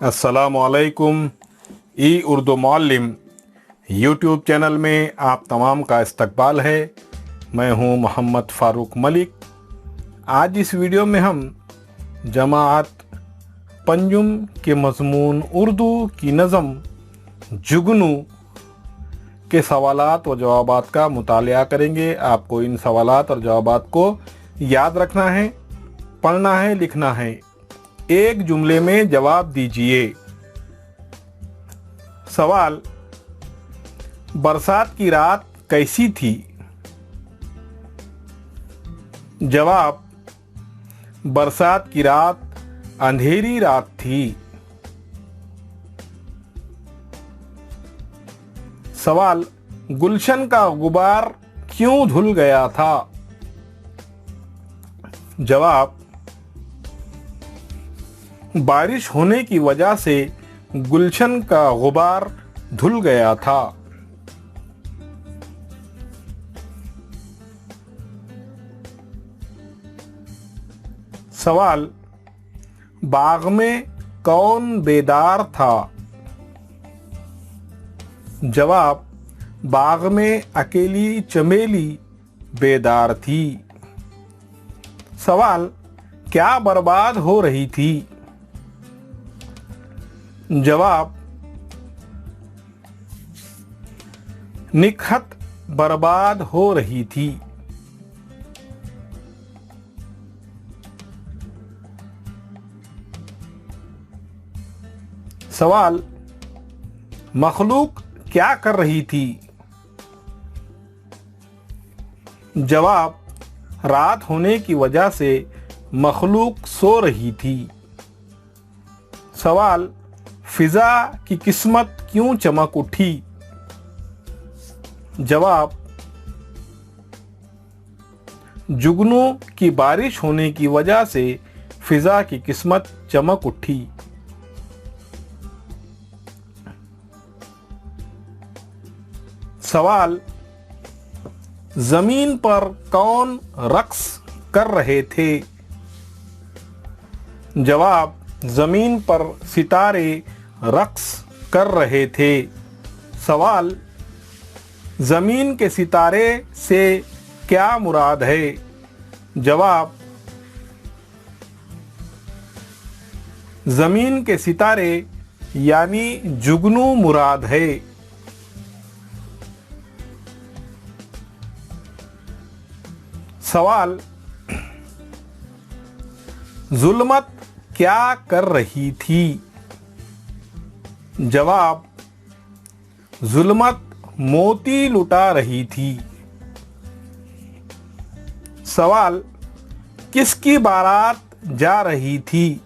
अस्सलामुअलैकुम। ई Urdu Muallem YouTube channel में आप तमाम का इस्तकबाल है। मैं हूं मोहम्मद फ़ारूक मलिक। आज इस वीडियो में हम जमात पंजुम के मज़मून उर्दू की नज़म जुगनू के सवालात व जवाबात का मुतालिया करेंगे। आपको इन सवालात और जवाबात को याद रखना है, पढ़ना है, लिखना है। एक जुमले में जवाब दीजिए। सवाल: बरसात की रात कैसी थी? जवाब: बरसात की रात अंधेरी रात थी। सवाल: गुलशन का गुबार क्यों धुल गया था? जवाब: बारिश होने की वजह से गुलशन का गुबार धुल गया था। सवाल: बाग में कौन बेदार था? जवाब: बाग में अकेली चमेली बेदार थी। सवाल: क्या बर्बाद हो रही थी? जवाब: निखत बर्बाद हो रही थी। सवाल: मखलूक क्या कर रही थी? जवाब: रात होने की वजह से मखलूक सो रही थी। सवाल: फिजा की किस्मत क्यों चमक उठी? जवाब: जुगनू की बारिश होने की वजह से फिजा की किस्मत चमक उठी। सवाल: जमीन पर कौन रक्स कर रहे थे? जवाब: जमीन पर सितारे रक्स कर रहे थे। सवाल: जमीन के सितारे से क्या मुराद है? जवाब: जमीन के सितारे यानी जुगनू मुराद है। सवाल: जुल्मत क्या कर रही थी? जवाब: जुल्मत मोती लुटा रही थी। सवाल: किसकी बारात जा रही थी?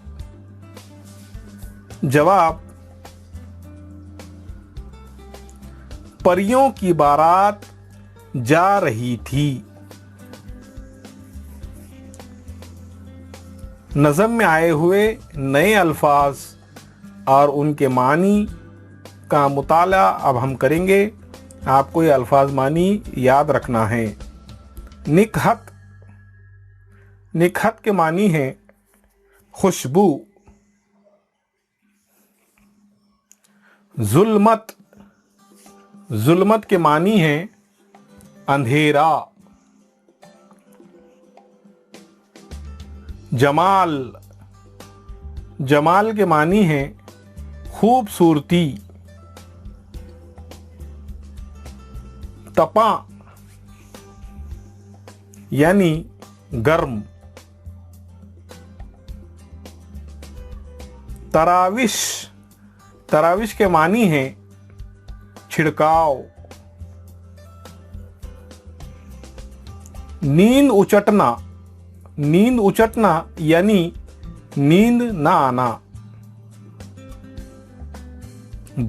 जवाब: परियों की बारात जा रही थी। नज़म में आए हुए नए अल्फाज और उनके मानी का मुताला अब हम करेंगे। आपको ये अल्फाज मानी याद रखना है। निकहत, निकहत के मानी है खुशबू। जुल्मत, जुल्मत के मानी है अंधेरा। जमाल, जमाल के मानी है खूबसूरती। तपा यानी गर्म। तराविश, तराविश के मानी है छिड़काव। नींद उचटना, नींद उचटना यानी नींद ना आना।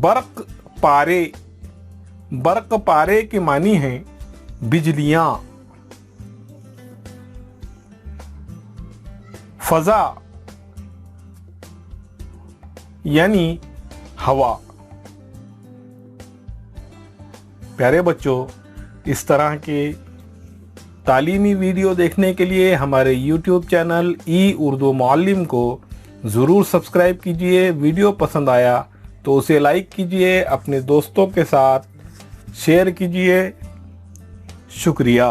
बर्क पारे, बर्क पारे के मानी है बिजलियां। फजा यानी हवा। प्यारे बच्चों, इस तरह के तालीमी वीडियो देखने के लिए हमारे YouTube चैनल ई उर्दू मुअल्लिम को ज़रूर सब्सक्राइब कीजिए। वीडियो पसंद आया तो उसे लाइक कीजिए, अपने दोस्तों के साथ शेयर कीजिए। शुक्रिया।